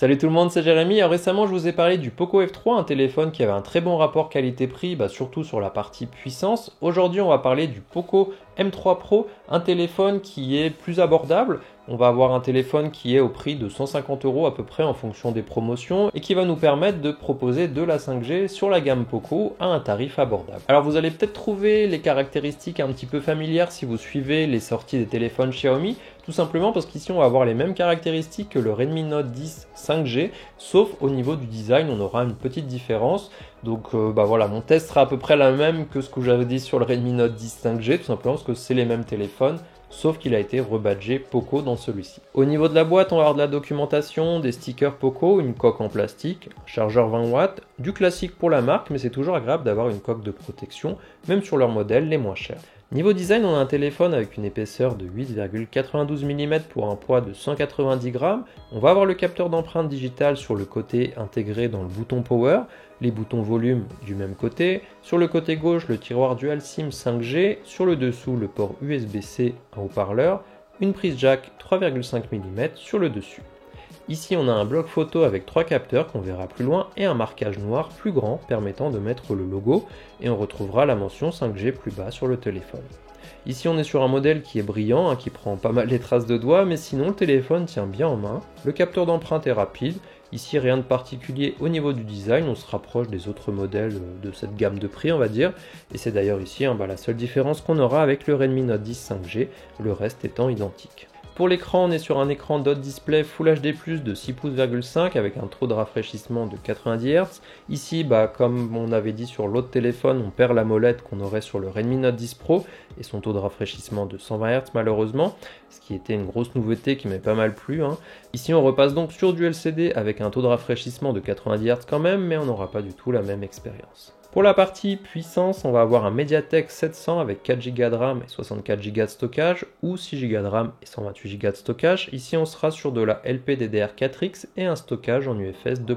Salut tout le monde, c'est Jérémy. Alors, récemment, je vous ai parlé du Poco F3, un téléphone qui avait un très bon rapport qualité-prix, surtout sur la partie puissance. Aujourd'hui, on va parler du Poco M3 Pro, un téléphone qui est plus abordable. On va avoir un téléphone qui est au prix de 150 € à peu près en fonction des promotions et qui va nous permettre de proposer de la 5G sur la gamme Poco à un tarif abordable. Alors vous allez peut-être trouver les caractéristiques un petit peu familières si vous suivez les sorties des téléphones Xiaomi, tout simplement parce qu'ici on va avoir les mêmes caractéristiques que le Redmi Note 10 5G, sauf au niveau du design on aura une petite différence. Donc voilà, mon test sera à peu près la même que ce que j'avais dit sur le Redmi Note 10 5G, tout simplement parce que c'est les mêmes téléphones, sauf qu'il a été rebadgé Poco dans celui-ci. Au niveau de la boîte, on va avoir de la documentation, des stickers Poco, une coque en plastique, un chargeur 20 watts, du classique pour la marque, mais c'est toujours agréable d'avoir une coque de protection, même sur leurs modèles les moins chers. Niveau design, on a un téléphone avec une épaisseur de 8,92 mm pour un poids de 190 grammes. On va avoir le capteur d'empreinte digitale sur le côté intégré dans le bouton Power, les boutons volume du même côté. Sur le côté gauche, le tiroir Dual SIM 5G. Sur le dessous, le port USB-C, un haut-parleur. Une prise jack 3,5 mm sur le dessus. Ici, on a un bloc photo avec 3 capteurs qu'on verra plus loin et un marquage noir plus grand permettant de mettre le logo et on retrouvera la mention 5G plus bas sur le téléphone. Ici, on est sur un modèle qui est brillant, qui prend pas mal les traces de doigts, mais sinon le téléphone tient bien en main. Le capteur d'empreinte est rapide. Ici, rien de particulier au niveau du design, on se rapproche des autres modèles de cette gamme de prix, on va dire. Et c'est d'ailleurs ici la seule différence qu'on aura avec le Redmi Note 10 5G, le reste étant identique. Pour l'écran, on est sur un écran dot display Full HD+, de 6,5 pouces avec un taux de rafraîchissement de 90 Hz. Ici, comme on avait dit sur l'autre téléphone, on perd la molette qu'on aurait sur le Redmi Note 10 Pro et son taux de rafraîchissement de 120 Hz malheureusement, ce qui était une grosse nouveauté qui m'est pas mal plu. Ici, on repasse donc sur du LCD avec un taux de rafraîchissement de 90 Hz quand même, mais on n'aura pas du tout la même expérience. Pour la partie puissance, on va avoir un Mediatek 700 avec 4 Go de RAM et 64 Go de stockage ou 6 Go de RAM et 128 Go de stockage. Ici, on sera sur de la LPDDR4X et un stockage en UFS 2.2.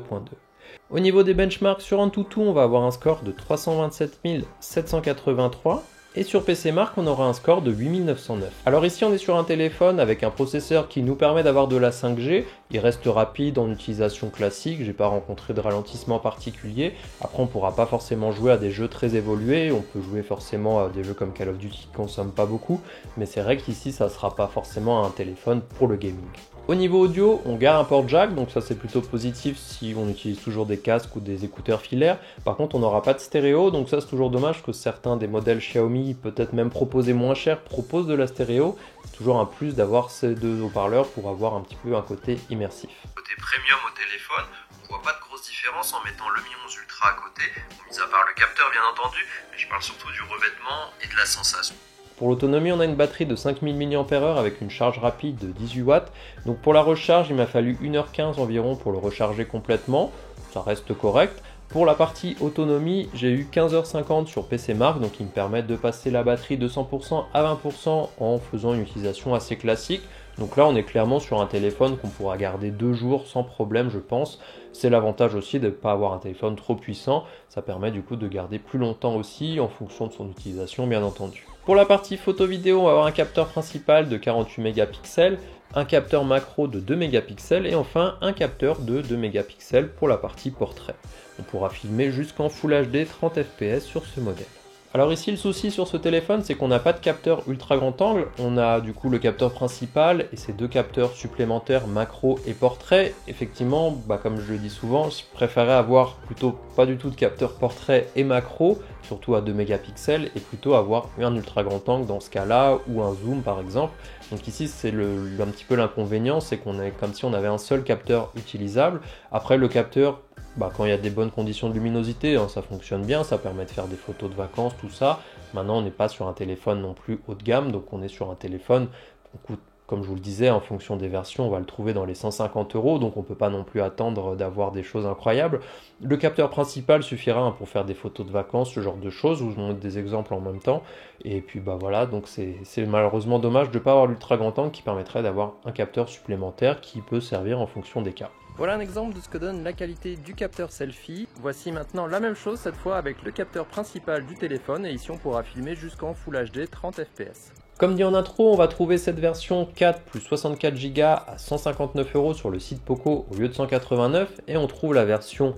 Au niveau des benchmarks, sur Antutu, on va avoir un score de 327 783. Et sur PC Mark, on aura un score de 8909. Alors ici, on est sur un téléphone avec un processeur qui nous permet d'avoir de la 5G. Il reste rapide en utilisation classique, j'ai pas rencontré de ralentissement particulier. Après, on pourra pas forcément jouer à des jeux très évolués. On peut jouer forcément à des jeux comme Call of Duty qui consomment pas beaucoup. Mais c'est vrai qu'ici, ça sera pas forcément un téléphone pour le gaming. Au niveau audio, on garde un port jack, donc ça c'est plutôt positif si on utilise toujours des casques ou des écouteurs filaires. Par contre, on n'aura pas de stéréo, donc ça c'est toujours dommage que certains des modèles Xiaomi, peut-être même proposés moins cher, proposent de la stéréo. C'est toujours un plus d'avoir ces deux haut-parleurs pour avoir un petit peu un côté immersif. Côté premium au téléphone, on voit pas de grosse différence en mettant le Mi 11 Ultra à côté, mis à part le capteur bien entendu, mais je parle surtout du revêtement et de la sensation. Pour l'autonomie, on a une batterie de 5000 mAh avec une charge rapide de 18 watts. Donc pour la recharge, il m'a fallu 1h15 environ pour le recharger complètement. Ça reste correct. Pour la partie autonomie, j'ai eu 15h50 sur PC Mark, donc qui me permettent de passer la batterie de 100% à 20% en faisant une utilisation assez classique. Donc là, on est clairement sur un téléphone qu'on pourra garder 2 jours sans problème, je pense. C'est l'avantage aussi de ne pas avoir un téléphone trop puissant. Ça permet du coup de garder plus longtemps aussi en fonction de son utilisation, bien entendu. Pour la partie photo-vidéo, on va avoir un capteur principal de 48 mégapixels, un capteur macro de 2 mégapixels et enfin un capteur de 2 mégapixels pour la partie portrait. On pourra filmer jusqu'en Full HD 30 fps sur ce modèle. Alors ici, le souci sur ce téléphone, c'est qu'on n'a pas de capteur ultra grand angle. On a du coup le capteur principal et ces deux capteurs supplémentaires macro et portrait. Effectivement, comme je le dis souvent, je préférais avoir plutôt pas du tout de capteur portrait et macro, surtout à 2 mégapixels, et plutôt avoir un ultra grand angle dans ce cas-là, ou un zoom par exemple. Donc ici, c'est un petit peu l'inconvénient, c'est qu'on est comme si on avait un seul capteur utilisable. Après, le capteur, quand il y a des bonnes conditions de luminosité, ça fonctionne bien, ça permet de faire des photos de vacances, tout ça. Maintenant, on n'est pas sur un téléphone non plus haut de gamme, donc on est sur un téléphone qui coûte, comme je vous le disais, en fonction des versions, on va le trouver dans les 150 €, donc on ne peut pas non plus attendre d'avoir des choses incroyables. Le capteur principal suffira pour faire des photos de vacances, ce genre de choses, je vous montre des exemples en même temps. Et puis voilà, donc c'est malheureusement dommage de ne pas avoir l'ultra grand angle qui permettrait d'avoir un capteur supplémentaire qui peut servir en fonction des cas. Voilà un exemple de ce que donne la qualité du capteur selfie. Voici maintenant la même chose cette fois avec le capteur principal du téléphone et ici on pourra filmer jusqu'en Full HD 30 fps. Comme dit en intro, on va trouver cette version 4 plus 64 Go à 159 € sur le site Poco au lieu de 189 et on trouve la version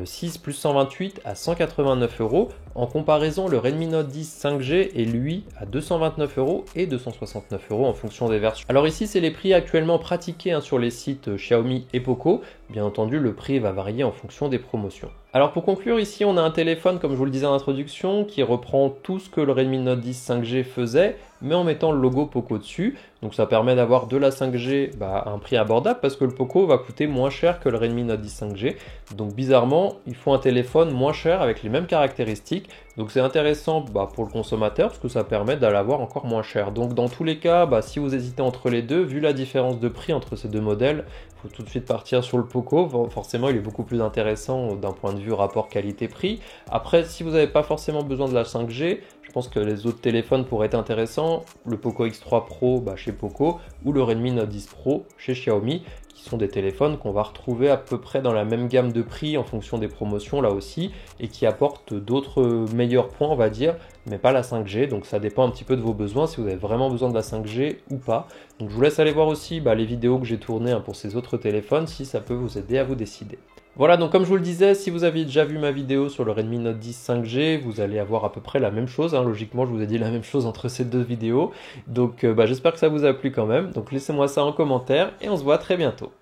6 plus 128 à 189 €. En comparaison, le Redmi Note 10 5G est lui à 229 € et 269 € en fonction des versions. Alors ici, c'est les prix actuellement pratiqués sur les sites Xiaomi et Poco. Bien entendu, le prix va varier en fonction des promotions. Alors pour conclure, ici on a un téléphone, comme je vous le disais en introduction, qui reprend tout ce que le Redmi Note 10 5G faisait, mais en mettant le logo Poco dessus. Donc ça permet d'avoir de la 5G à un prix abordable parce que le Poco va coûter moins cher que le Redmi Note 10 5G. Donc bizarrement, il faut un téléphone moins cher avec les mêmes caractéristiques. Donc c'est intéressant pour le consommateur parce que ça permet de l'avoir encore moins cher. Donc dans tous les cas, si vous hésitez entre les deux, vu la différence de prix entre ces deux modèles, il faut tout de suite partir sur le Poco. Forcément, il est beaucoup plus intéressant d'un point de vue rapport qualité-prix. Après, si vous n'avez pas forcément besoin de la 5G, je pense que les autres téléphones pourraient être intéressants. Le Poco X3 Pro chez Poco ou le Redmi Note 10 Pro chez Xiaomi, qui sont des téléphones qu'on va retrouver à peu près dans la même gamme de prix en fonction des promotions là aussi et qui apportent d'autres meilleurs points, on va dire, mais pas la 5G. Donc ça dépend un petit peu de vos besoins, si vous avez vraiment besoin de la 5G ou pas. Donc je vous laisse aller voir aussi les vidéos que j'ai tournées pour ces autres téléphones si ça peut vous aider à vous décider. Voilà, donc comme je vous le disais, si vous aviez déjà vu ma vidéo sur le Redmi Note 10 5G, vous allez avoir à peu près la même chose. Logiquement, je vous ai dit la même chose entre ces deux vidéos. Donc j'espère que ça vous a plu quand même. Donc laissez-moi ça en commentaire et on se voit très bientôt.